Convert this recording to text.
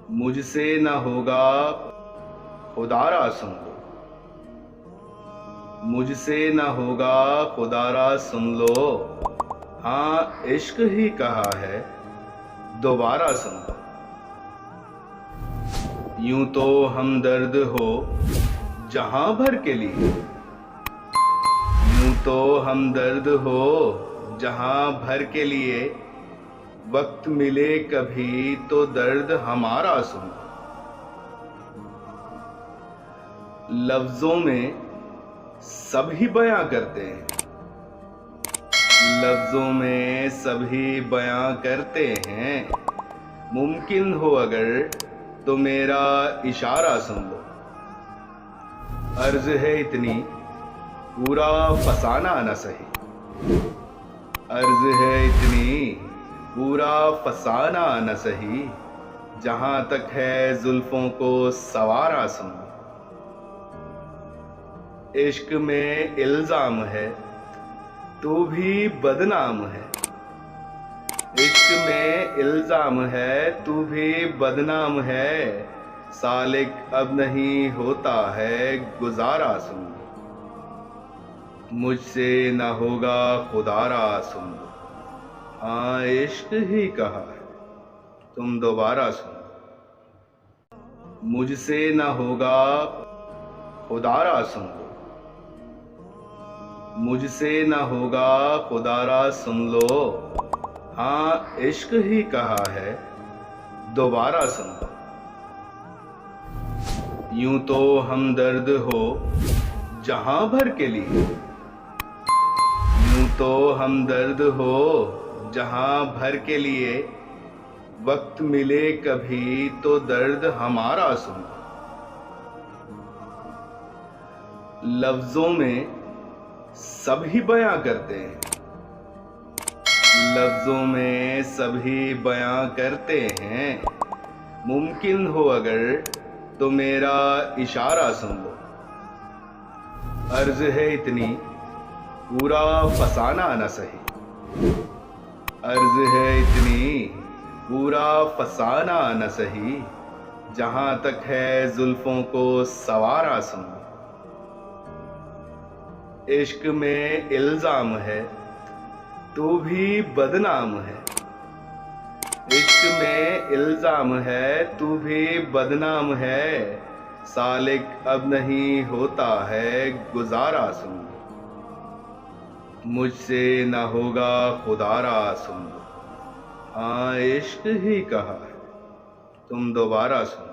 मुझसे न होगा खुदारा सुन लो, मुझसे न होगा खुदारा सुन लो। हाँ इश्क ही कहा है दोबारा सुन लो। यूं तो हमदर्द हो जहां भर के लिए, यूं तो हमदर्द हो जहां भर के लिए। वक्त मिले कभी तो दर्द हमारा सुन। लफ्जों में सभी बयां करते हैं, लफ्जों में सभी बयां करते हैं। मुमकिन हो अगर तो मेरा इशारा सुन लो। अर्ज है इतनी पूरा फसाना न सही, अर्ज है इतनी पूरा फसाना न सही। जहां तक है जुल्फों को सवारा सुन। इश्क में इल्जाम है तू भी बदनाम है, इश्क में इल्जाम है तू भी बदनाम है। सालिक अब नहीं होता है गुजारा सुन। मुझसे न होगा खुदारा सुन। हाँ इश्क ही कहा है तुम दोबारा सुन। मुझसे न होगा खुदारा सुन लो, मुझसे न होगा खुदारा सुन लो। हाँ इश्क ही कहा है दोबारा सुन लो। यूं तो हमदर्द हो जहां भर के लिए, यूं तो हमदर्द हो जहां भर के लिए। वक्त मिले कभी तो दर्द हमारा सुन। लफ्जों में सभी बयां करते हैं, लफ्जों में सभी बयां करते हैं। मुमकिन हो अगर तो मेरा इशारा सुन लो। अर्ज है इतनी पूरा फसाना न सही, अर्ज है इतनी पूरा फसाना न सही। जहां तक है जुल्फों को सवारा सुन। इश्क में इल्जाम है तू भी बदनाम है, इश्क में इल्जाम है तू भी बदनाम है। सालिक अब नहीं होता है गुजारा सुन। मुझसे न होगा खुदारा सुन। हाँ इश्क ही कहा है तुम दोबारा सुन।